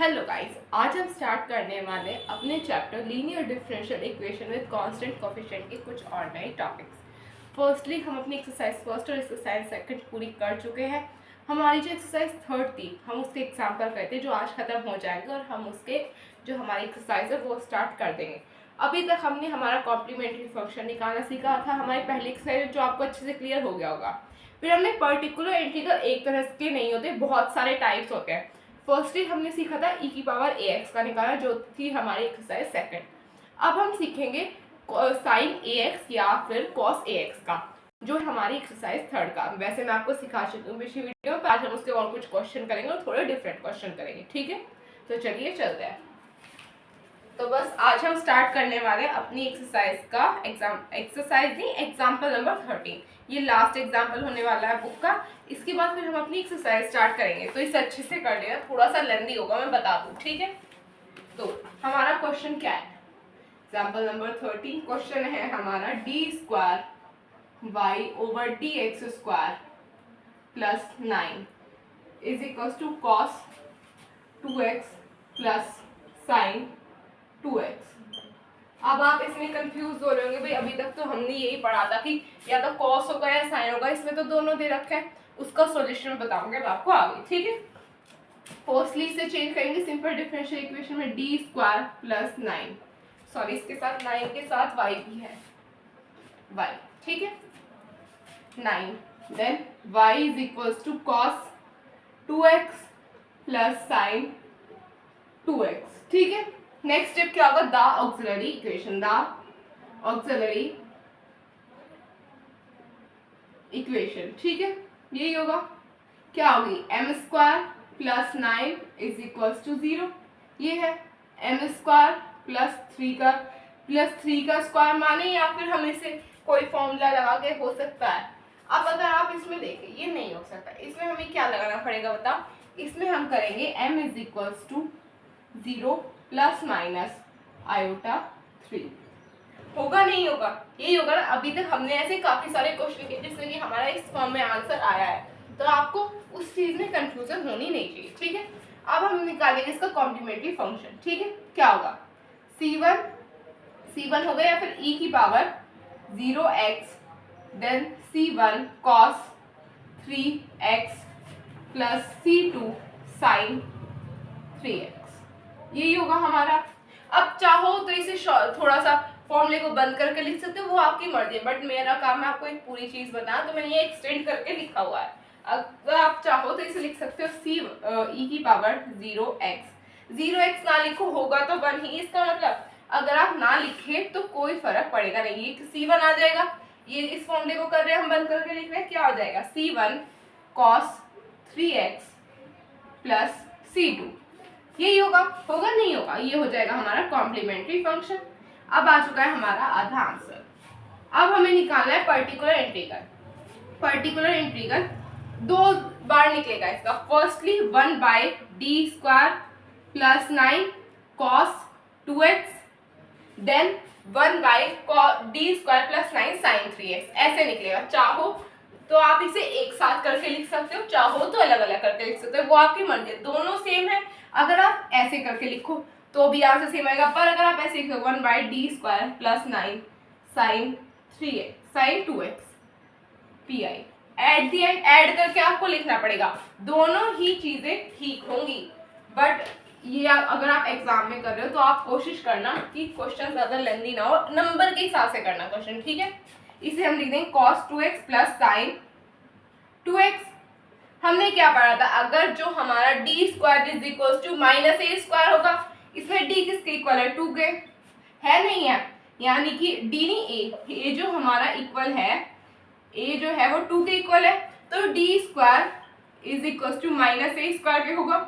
Hello guys, आज हम start करने वाले अपने chapter linear differential equation with constant coefficient के कुछ और नए टॉपिक्स। फर्स्टली हम अपनी एक्सरसाइज फर्स्ट और एक्सरसाइज सेकंड पूरी कर चुके हैं। हमारी जो एक्सरसाइज थर्ड थी हम उसके एग्जाम्पल करते जो आज ख़त्म हो जाएंगे और हम उसके जो हमारी एक्सरसाइज है वो स्टार्ट कर देंगे। अभी तक हमने हमारा कॉम्प्लीमेंट्री फंक्शन निकालना सीखा था, हमारी पहली एक्सरसाइज जो आपको अच्छे से क्लियर हो गया होगा। फिर हमने पर्टिकुलर इंटीग्रल एक तरह के नहीं होते, बहुत सारे टाइप्स होते हैं। फर्स्टली हमने सीखा था e की पावर ax का निकाला, जो थी हमारी एक्सरसाइज सेकंड। अब हम सीखेंगे साइन ax या फिर cos ax का, जो हमारी एक्सरसाइज थर्ड का। वैसे मैं आपको सिखा चुकी हूँ पिछली वीडियो में, आज हम उसके और कुछ क्वेश्चन करेंगे और थोड़े डिफरेंट क्वेश्चन करेंगे, ठीक है। तो चलिए चलते हैं। तो बस आज हम स्टार्ट करने वाले अपनी एक्सरसाइज का एक्सरसाइज नहीं, एग्जाम्पल नंबर 13। ये लास्ट एग्जाम्पल होने वाला है बुक का। इसके बाद फिर हम अपनी एक्सरसाइज स्टार्ट करेंगे, तो इसे अच्छे से कर लेना, थोड़ा सा लेंदी होगा मैं बता दूं, ठीक है। तो हमारा क्वेश्चन क्या है, एग्जाम्पल नंबर 13 क्वेश्चन है हमारा d square y over d x square plus 9 is equal to cos 2x plus sine 2x। अब आप इसमें कंफ्यूज हो रहे होंगे, भाई अभी तक तो हमने यही पढ़ा था कि या तो कॉस होगा या साइन होगा, इसमें तो दोनों दे रखा है। उसका सॉल्यूशन बताऊंगा मैं आपको आगे, ठीक है। फर्स्टली इसे चेंज करेंगे सिंपल डिफरेंशियल इक्वेशन में, डी स्क्वायर प्लस 9, सॉरी इसके साथ 9 के साथ y भी है, y, ठीक है। 9 then y is equals to cos 2x plus sine 2x, ठीक है। नेक्स्ट स्टेप क्या होगा, the auxiliary equation, the auxiliary equation, ठीक है। यही होगा, क्या होगी, m square plus 9 is equals to 0। ये है m स्क्वायर प्लस 3 का स्क्वायर माने, या फिर हम इसे कोई फॉर्मूला लगा के हो सकता है। अब अगर आप इसमें देखें, ये नहीं हो सकता, इसमें हमें क्या लगाना पड़ेगा बताओ। इसमें हम करेंगे m is equals to 0 plus minus iota 3। होगा नहीं होगा, यही होगा ना। अभी तक हमने ऐसे काफी सारे क्वेश्चन किए जिसमें कि हमारा इस फॉर्म में आंसर आया है, तो आपको उस चीज में कंफ्यूजन होनी नहीं चाहिए, ठीक है। अब हम निकालेंगे इसका कॉम्प्लीमेंट्री फंक्शन, ठीक है। क्या होगा, c1 हो गया, या फिर e की power 0x then c1 cos 3x plus c2 sin 3x, यही होगा हमारा। अब चाहो तो इसे थोड़ा सा फॉर्मूले को बंद करके लिख सकते हो, वो आपकी मर्जी है, बट मेरा काम है आपको एक पूरी चीज बताना, तो मैंने ये एक्सटेंड करके लिखा हुआ है। अगर आप चाहो तो इसे लिख सकते हो e की पावर 0x ना लिखो होगा तो 1 ही, इसका मतलब अगर आप ना लिखे तो कोई फर्क पड़ेगा नहीं, ये c1 आ जाएगा। ये इस फॉर्मूले को कर रहे हैं हम, बंद करके लिख रहे हैं, क्या हो जाएगा, c1 cos 3x plus c2, यही होगा नहीं होगा, ये हो जाएगा हमारा कॉम्प्लीमेंट्री फंक्शन। अब आ चुका है हमारा आधा आंसर। अब हमें निकालना है पर्टिकुलर इंटीग्रल। पर्टिकुलर इंटीग्रल दो बार निकलेगा इसका, firstly 1 by d square plus 9 cos 2x then 1 by d square plus 9 sine 3x, ऐसे निकलेगा। चाहो तो आप इसे एक साथ करके लिख सकते हो, चाहो तो अलग अलग करके लिख सकते हो, वो आपकी मर्जी है, दोनों सेम है। अगर आप ऐसे करके लिखो तो भी आंसर सेम आएगा, पर अगर आप ऐसे लिखो 1 by d square plus 9 sine 3x sine 2x P I, at the end add करके आपको लिखना पड़ेगा, दोनों ही चीजें ठीक होंगी। बट ये अगर आप एग्जाम में कर रहे हो तो आप कोशिश करना कि क्वेश्चन ज्यादा लेंदी ना हो, नंबर के हिसाब से करना क्वेश्चन, ठीक है। इसे हम लिख देंगे cos 2x plus sine 2x। हमने क्या पढ़ा था, अगर जो हमारा d square is equal to minus a square होगा, इसमें डी किसके इक्वल है, 2 के, है नहीं है, यानी कि डी नहीं ए जो हमारा इक्वल है, ए जो है वो 2 के इक्वल है, तो d square is equal to minus a square के होगा,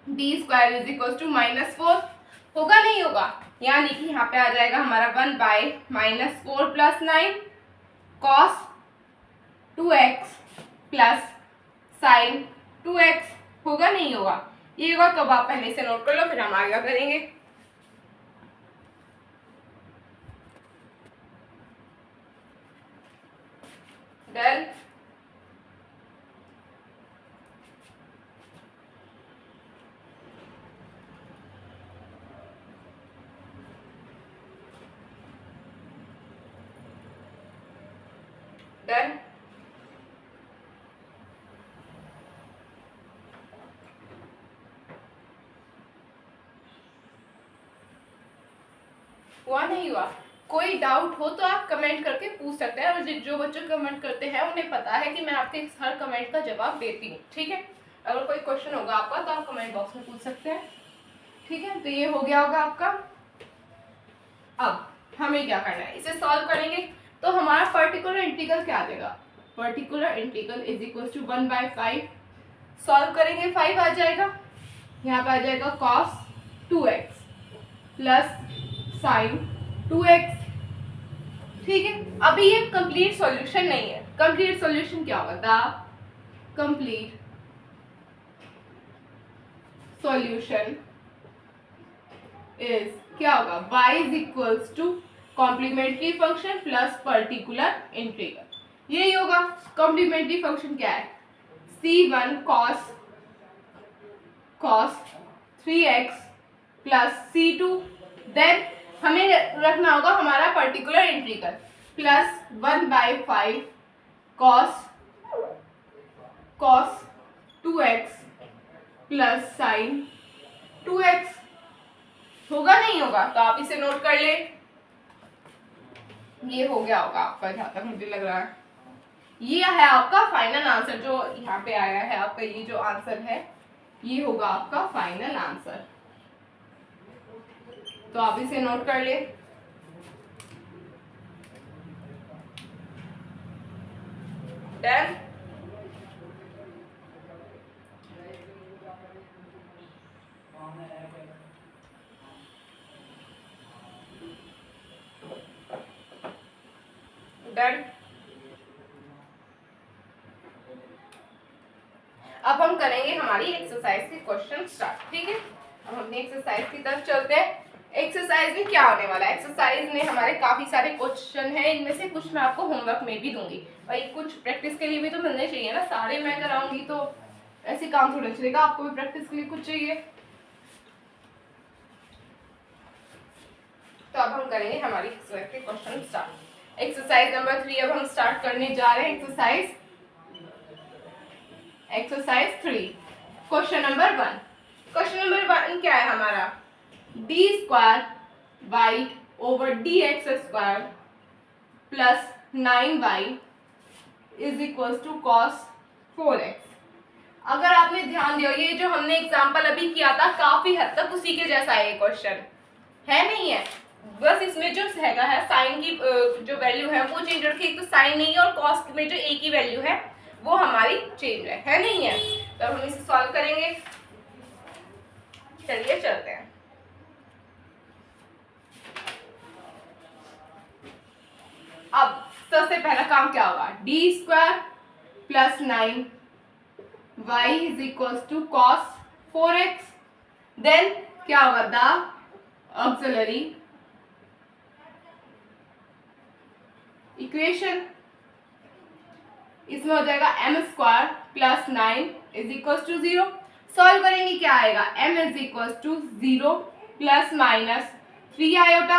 d square is equal to -4, होगा नहीं होगा, यानी कि यहाँ पे आ जाएगा हमारा 1 by -4 plus 9 cos 2x plus sine 2x, होगा नहीं होगा, ये होगा। तो आप पहले से नोट कर लो, फिर हम आगे करेंगे। डन। डन। हुआ नहीं हुआ? कोई डाउट हो तो आप कमेंट करके पूछ सकते हैं, और जो बच्चे कमेंट करते हैं उन्हें पता है कि मैं आपके हर कमेंट का जवाब देती हूँ, ठीक है। अगर कोई क्वेश्चन होगा आपका तो आप कमेंट बॉक्स में पूछ सकते हैं, ठीक है। तो ये हो गया होगा आपका। अब हमें क्या करना है, इसे सॉल्व करेंगे तो हमारा पर्टिकुलर इंटीग्रल क्या आ जाएगा, particular integral is equal to 1/5। Solve करेंगे 5 आ जाएगा, यहाँ पे आ जाएगा cos 2x plus sin 2x, ठीक है। अभी ये कंप्लीट सॉल्यूशन नहीं है। कंप्लीट सॉल्यूशन क्या होगा, द कंप्लीट सॉल्यूशन इज क्या होगा, y is equals to complementary function plus particular integral. यही होगा। कॉम्प्लीमेंट्री फंक्शन क्या है, c1 cos 3x plus c2, then हमें रखना होगा हमारा particular integral plus 1/5 cos 2x plus sin 2x। होगा नहीं होगा? तो आप इसे नोट कर ले। ये हो गया होगा आपका, जहां तक मुझे लग रहा है ये है आपका फाइनल आंसर। जो यहाँ पे आया है आपका, ये जो आंसर है ये होगा आपका फाइनल आंसर। तो आप इसे नोट कर ले। डन। डन। अब हम करेंगे हमारी एक्सरसाइज के क्वेश्चन स्टार्ट, ठीक है। अब हम एक्सरसाइज की तरफ चलते हैं। एक्सरसाइज में क्या होने वाला है, एक्सरसाइज में हमारे काफी सारे क्वेश्चन हैं, इनमें से कुछ मैं आपको होमवर्क में भी दूंगी। भाई कुछ प्रैक्टिस के लिए भी तो मिलने चाहिए ना, सारे मैं कराऊंगी तो ऐसे काम थोड़ा चलेगा, आपको भी प्रैक्टिस के लिए कुछ चाहिए। तो अब हम करेंगे हमारी एक्सरसाइज के क्वेश्चन स्टार्ट। एक्सरसाइज नंबर 3 अब हम स्टार्ट करने जा रहे हैं। Exercise 3 question number 1। Question number 1 क्या है हमारा, d square y over d x square plus 9y is equal to cos 4x। अगर आपने ध्यान दिया, ये जो हमने एग्जांपल अभी किया था काफी हद तक उसी के जैसा है। ये क्वेश्चन है नहीं है, बस इसमें जो हैगा है साइन की जो वैल्यू है वो चेंज रखी, एक तो साइन नहीं है और कॉस में जो ए की वैल्यू है वो हमारी चेंज है नहीं है। तो हम इसे सॉल्व करेंगे। चलिए चलते हैं। अब सबसे पहला काम क्या होगा, d square plus 9y is equal to cos 4x, then क्या होगा, द ऑक्सिलरी इक्वेशन, इसमें हो जाएगा m square plus 9 is equal to 0। Solve करेंगे क्या आएगा, m is equal to 0 plus minus 3 iota,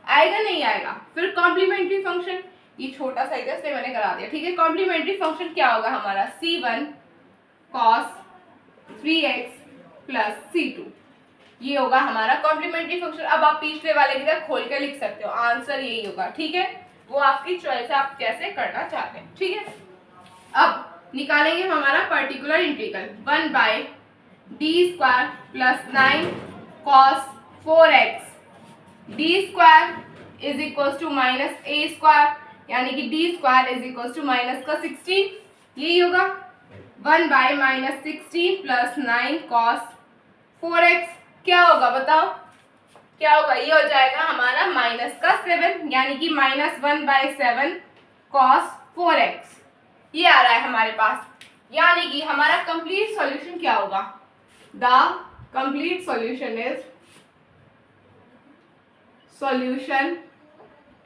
आएगा नहीं आएगा। फिर कॉम्प्लीमेंट्री फंक्शन, ये छोटा सा इधर से मैंने करा दिया, ठीक है। कॉम्प्लीमेंट्री फंक्शन क्या होगा हमारा, c1 cos 3x plus c2, ये होगा हमारा कॉम्प्लीमेंट्री फंक्शन। अब आप पिछले वाले की तरह खोल कर लिख सकते हो, आंसर यही होगा, ठीक है। वो आपकी चॉइस है, आप कैसे करना चाहते हैं, ठीक है। अब निकालेंगे हमारा पर्टिकुलर इंटीग्रल 1/d स्क्वायर plus 9 cos 4x d square is equal to minus a square, यानी कि d square is equal to minus का 16, यही होगा 1/-16 प्लस 9 cos 4x। क्या होगा बताओ, क्या होगा, ये हो जाएगा हमारा माइनस का 7, यानी कि -1/7 cos 4x, ये आ रहा है हमारे पास। यानी कि हमारा कंप्लीट सॉल्यूशन क्या होगा, द कंप्लीट सॉल्यूशन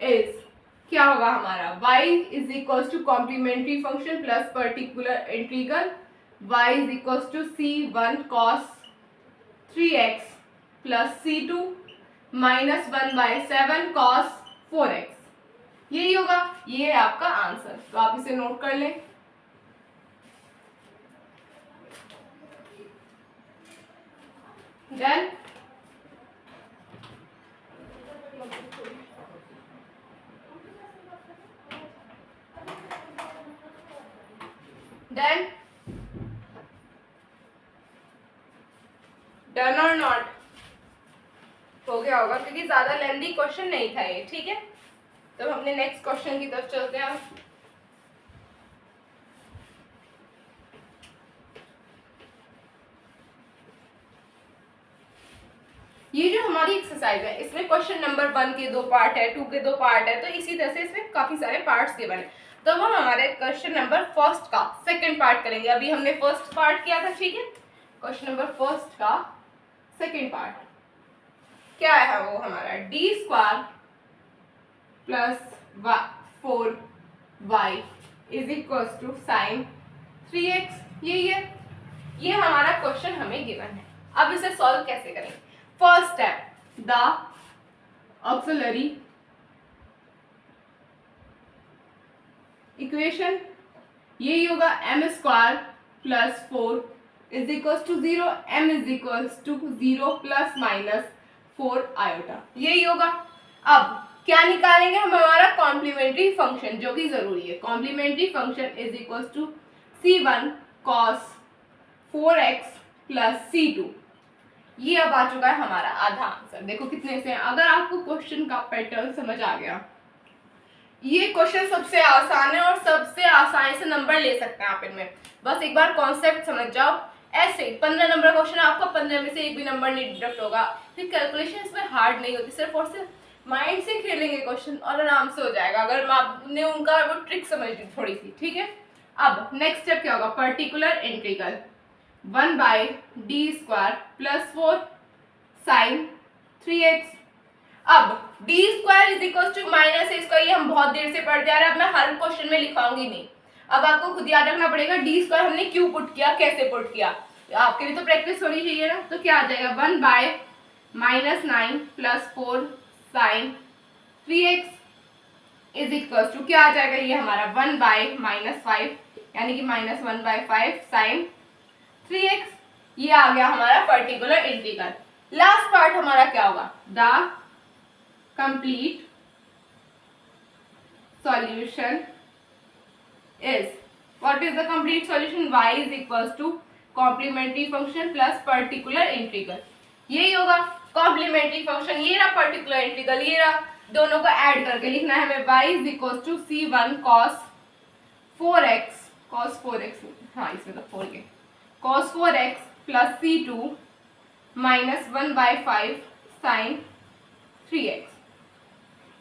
इज क्या होगा हमारा, y is equal to complementary function plus particular integral y is equal to c1 cos 3x plus c2 -1/7 cos 4x, यही होगा। ये है आपका आंसर, तो आप इसे नोट कर लें। डन। डन डन और नॉट हो गया होगा, क्योंकि ज्यादा लेंथी क्वेश्चन नहीं था ये, ठीक है। तो हम अपने नेक्स्ट क्वेश्चन की तरफ चलते हैं। ये जो हमारी एक्सरसाइज है, इसमें क्वेश्चन नंबर 1 के 2 पार्ट है, 2 के 2 पार्ट है, तो इसी तरह से इसमें काफी सारे पार्ट्स के बने। तो हम हमारे क्वेश्चन नंबर फर्स्ट का सेकंड पार्ट करेंगे। अभी हमने फर्स्ट पार्ट किया था, ठीक है। क्वेश्चन नंबर फर्स्ट का सेकंड पार्ट क्या है, वो हमारा d square plus 4y is equal to sine 3x। ये हमारा क्वेश्चन हमें गिवन है। अब इसे सॉल्व कैसे करेंगे? First step, the auxiliary equation यही होगा, m square plus 4 is equal to 0, m is equal to 0 plus minus 4 iota, यही होगा। अब क्या निकालेंगे हम? हमारा कॉम्प्लीमेंट्री फंक्शन, जो कि जरूरी है। Complementary function is equal to c1 cos 4x plus c2। ये अब आ चुका है हमारा आधा आंसर। देखो कितने से हैं। अगर आपको क्वेश्चन का पैटर्न समझ आ गया, ये क्वेश्चन सबसे आसान है और सबसे आसानी से नंबर ले सकते हैं आप इनमें। बस एक बार कॉन्सेप्ट समझ जाओ। ऐसे 15 नंबर क्वेश्चन है, आपका 15 में से एक भी नंबर नहीं डिडक्ट होगा। फिर कैलकुलेशन इसमें हार्ड नहीं होती, सिर्फ और सिर्फ माइंड से खेलेंगे क्वेश्चन और आराम से हो जाएगा, अगर आपने उनका वो ट्रिक समझ ली थोड़ी सी, ठीक है। अब नेक्स्ट स्टेप क्या होगा? Particular integral 1/d² plus 4 sine 3x। अब d² is equal to minus a², ये हम बहुत देर से पढ़ते आ रहे हैं। अब मैं हर क्वेश्चन में लिखाऊंगी नहीं, अब आपको खुद याद रखना पड़ेगा d² हमने क्यों पुट किया, कैसे पुट किया। आपके भी तो प्रैक्टिस होनी चाहिए ना। तो क्या आ जाएगा? 1/-9 plus 4 sine 3x is equal to क्या आ जाएगा? ये हमारा 1/-5 यानी कि -1/5 साइन 3x। ये आ गया हमारा पर्टिकुलर इंटीग्रल। लास्ट पार्ट हमारा क्या होगा? The complete solution is, what is the complete solution? y is equal to complementary function plus particular integral, यही होगा कॉम्प्लीमेंट्री फंक्शन। ये रहा पर्टिकुलर इंटीग्रल, ये रहा, दोनों को ऐड करके लिखना है हमें। y is equal to c1 cos 4x, हाँ इसमें तो 4 के cos 4x plus c2 minus 1/5 sign 3x।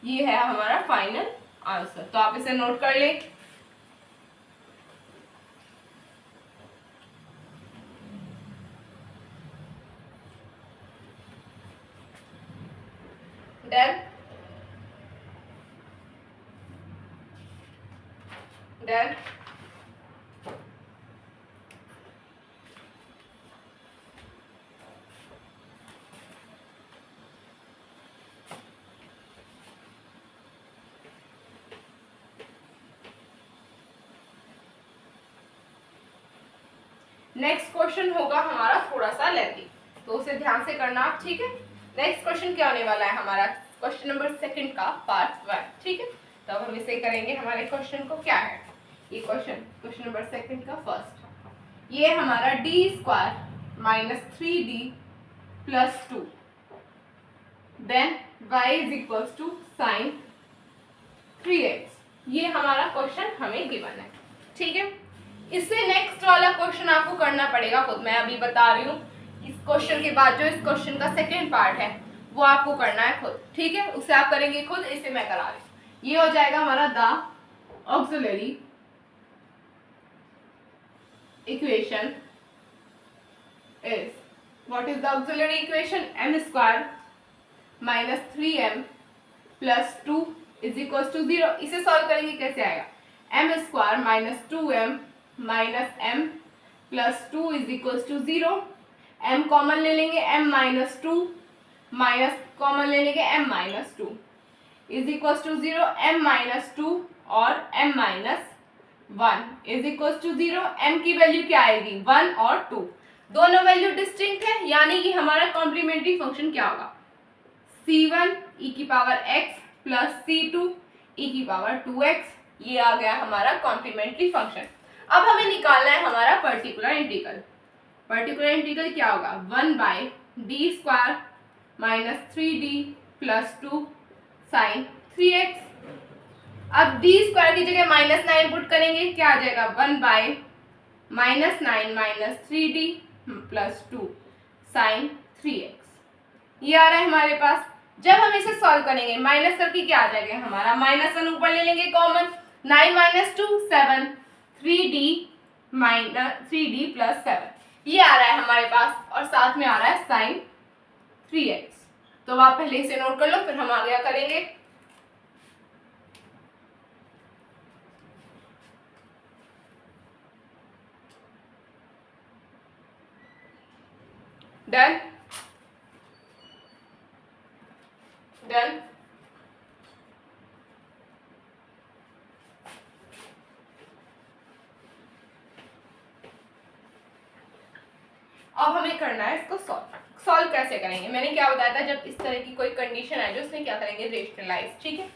ये है हमारा फाइनल आंसर। तो आप इसे नोट कर लें। Done done. नेक्स्ट क्वेश्चन होगा हमारा थोड़ा सा लेंथी, तो उसे ध्यान से करना आप, ठीक है। नेक्स्ट क्वेश्चन क्या होने वाला है हमारा? क्वेश्चन नंबर 2 का पार्ट 1, ठीक है। तो अब हम इसे करेंगे। हमारे क्वेश्चन को क्या है ये क्वेश्चन नंबर 2 का फर्स्ट, ये हमारा d² minus 3d plus 2 then y is equal to sine 3x। ये हमारा क्वेश्चन हमें गिवन है, ठीक है। इससे नेक्स्ट वाला क्वेश्चन आपको करना पड़ेगा खुद, मैं अभी बता रही हूँ। इस क्वेश्चन के बाद जो इस क्वेश्चन का सेकंड पार्ट है वो आपको करना है खुद, ठीक है। उसे आप करेंगे खुद, इसे मैं करा रही हूँ। ये हो जाएगा हमारा the auxiliary equation is, what is the auxiliary equation? m² minus 3m plus 2 is equal to 0। इसे सॉल्व करेंगे, कैसे आएगा? m² minus 2m minus m plus 2 is equal to 0। m common ले लेंगे, m माइनस 2 माइनस कॉमन ले लेंगे m minus 2 is equal to 0। m minus 2 और m minus 1 is equal to 0। m की वैल्यू क्या आएगी 1 और 2, दोनों वैल्यू डिस्टिंक्ट है, यानी कि हमारा कॉम्प्लीमेंट्री फंक्शन क्या होगा c1 e की power x plus c2 e की पावर 2x। ये आ गया हमारा कॉम्प्लीमेंट्री फंक्शन। अब हमें निकालना है हमारा पर्टिकुलर इंटीग्रल। पर्टिकुलर इंटीग्रल क्या होगा 1/d² minus 3d plus 2 sign 3x। अब d² की जगह -9 पुट करेंगे, क्या आ जाएगा 1/-9 minus 3d plus 2 sign 3x। ये आ रहा है हमारे पास। जब हम इसे सॉल्व करेंगे माइनस करके क्या आ जाएगा हमारा -1 ऊपर ले लेंगे कॉमन, 9 माइनस 2 7, 3d प्लस 7 ये आ रहा है हमारे पास, और साथ में आ रहा है साइन 3x। तो आप पहले इसे नोट कर लो, फिर हम आगे करेंगे। Done done. अब हमें करना है इसको सॉल्व कैसे करेंगे। मैंने क्या बताया था, जब इस तरह की कोई कंडीशन है जो उसमें क्या करेंगे रेशनलाइज। ठीक है,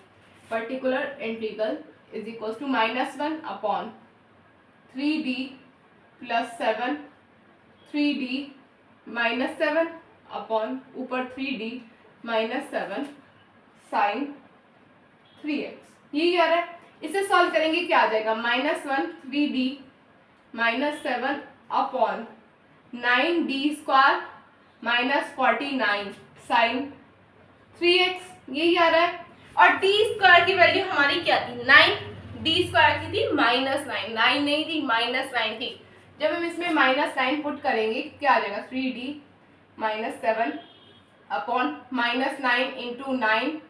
particular integral is equal to -1 upon 3d plus 7, 3d minus 7 upon ऊपर 3d माइनस 7 साइन 3x। ये क्या है, इसे सॉल्व करेंगे क्या आ जाएगा -1 3d minus 7 upon 9d² minus 49 sine 3x। यही आ रहा है। और d² की वैल्यू हमारी क्या थी 9, d² की थी -9, 9 नहीं थी -9 थी। जब हम इसमें -9 पुट करेंगे क्या आ जाएगा 3d minus 7 upon -9 into 9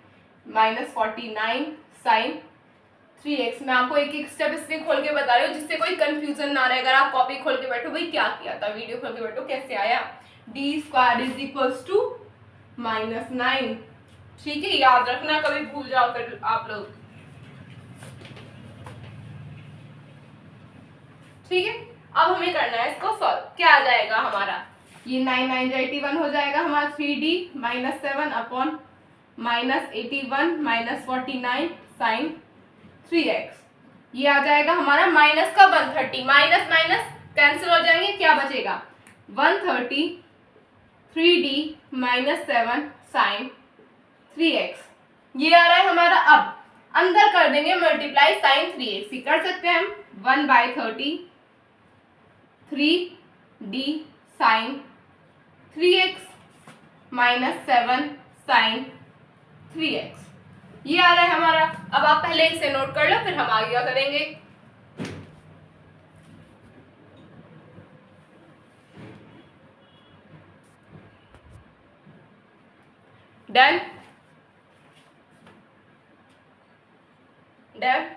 minus 49 sine 3x। मैं आपको एक एक स्टेप इसलिए खोल के बता रही हूँ जिससे कोई कंफ्यूजन ना रहे। अगर आप कॉपी खोल के बैठो भाई क्या किया था, वीडियो खोल के बैठो कैसे आया, d² इज इक्वल्स टू -9। ठीक है, याद रखना, कभी भूल जाओ फिर आप लोग। ठीक है, अब हमें करना है इसको सॉल्व। क्या आ जाएगा हमारा, ये 9 9 जो 81 हो जाएगा हमारा 3d minus 7 upon -81 minus 49 sine 3x। ये आ जाएगा हमारा माइनस का 130, माइनस माइनस कैंसिल हो जाएंगे, क्या बचेगा 130 3d माइनस 7 साइन 3x। ये आ रहा है हमारा। अब अंदर कर देंगे मल्टीप्लाई साइन 3x। ये कर सकते हैं हम 1/30 3d sign 3x minus 7 sine 3x। ये आ रहा है हमारा। अब आप पहले इसे नोट कर लो, फिर हम आगे करेंगे। Done done.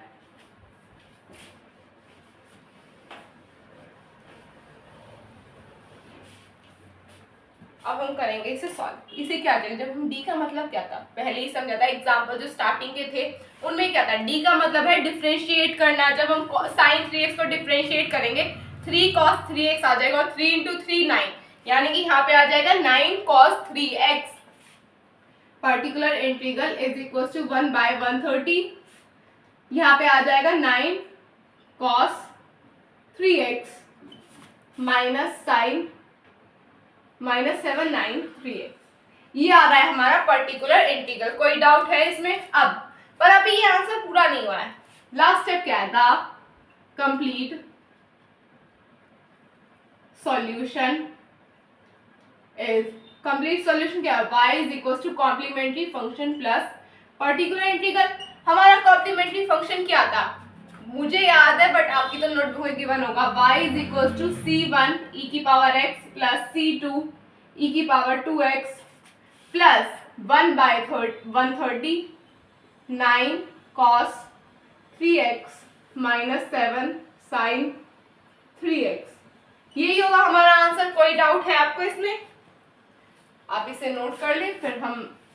अब हम करेंगे इसे सॉल्व। इसे क्या करेंगे, जब हम d का मतलब क्या था पहले ही समझा था, एग्जांपल जो स्टार्टिंग के थे उनमें क्या था, d का मतलब है डिफरेंशिएट करना। जब हम sin 3x को डिफरेंशिएट करेंगे 3 cos 3x आ जाएगा, और 3 into 3 9, यानी कि यहाँ पे आ जाएगा 9 cos 3x। Particular integral is equal to 1/130। यहाँ पे आ जाएगा 9 cos 3x minus sign -793x। ये आ रहा है हमारा पर्टिकुलर इंटीग्रल। कोई डाउट है इसमें? अब पर अभी ये आंसर पूरा नहीं हुआ है। लास्ट स्टेप क्या है, the complete solution is, complete solution क्या है, y is equal to complementary function plus particular integral. हमारा कॉम्प्लीमेंट्री फंक्शन क्या था मुझे याद है, बट आपकी तो नोटबुक में गिवन होगा, y is equal to c1 e की power x plus c2 e की power 2x plus 1/130 9 cos 3x minus 7 sine 3x। यही होगा हमारा आंसर। कोई डाउट है आपको इसमें? आप इसे नोट कर ले, फिर हम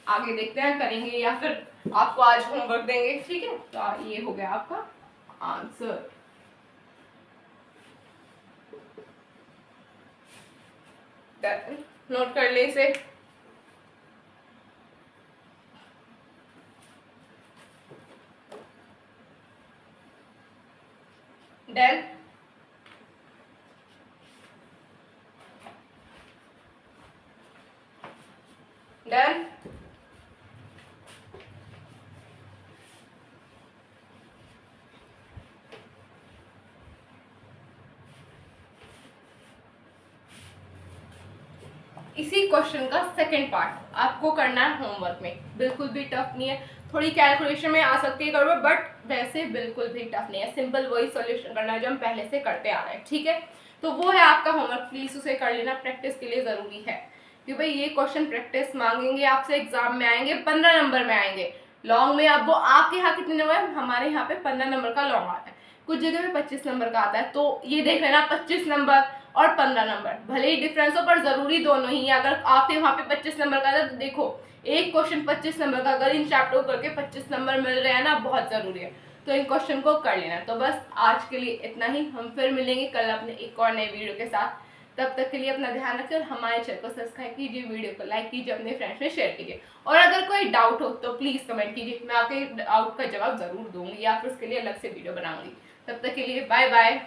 आगे देखते हैं करेंगे या फिर आपको आज होमवर्क देंगे, ठीक है। तो ये हो गया आपका आंसर। नोट कर ले इसे। डन। डन। इसी क्वेश्चन का सेकंड पार्ट आपको करना है होमवर्क में, बिल्कुल भी टफ नहीं है, थोड़ी कैलकुलेशन में आ सकती है करो, बट वैसे बिल्कुल भी टफ नहीं है, सिंपल वही सॉल्यूशन करना है जो हम पहले से करते आ रहे हैं, ठीक है। तो वो है आपका होमवर्क, प्लीज उसे कर लेना, प्रैक्टिस के लिए जरूरी है कि भाई ये क्वेश्चन प्रैक्टिस मांगेंगे आपसे, एग्जाम में आएंगे, 15 नंबर में आएंगे। लॉन्ग में अब वो आपके यहाँ कितने नंबर है, हमारे यहाँ पे 15 नंबर का लॉन्ग आता है, कुछ जगह पे 25 नंबर का आता है। तो ये देख लेना 25 नंबर और 15 नंबर, भले ही डिफरेंस हो पर जरूरी दोनों ही है। अगर आपके वहाँ पे 25 नंबर का था तो देखो एक क्वेश्चन 25 नंबर का, अगर इन चैप्टर करके 25 नंबर मिल रहे हैं ना, बहुत जरूरी है, तो इन क्वेश्चन को कर लेना। तो बस आज के लिए इतना ही, हम फिर मिलेंगे कल अपने एक और नए वीडियो के साथ। तब तक के लिए अपना ध्यान रखिए और हमारे चैनल को सब्सक्राइब कीजिए, वीडियो को लाइक कीजिए, अपने फ्रेंड्स में शेयर कीजिए, और अगर कोई डाउट हो तो प्लीज कमेंट कीजिए, मैं आपके डाउट का जवाब जरूर दूंगी या फिर उसके लिए अलग से वीडियो बनाऊंगी। तब तक के लिए बाय बाय।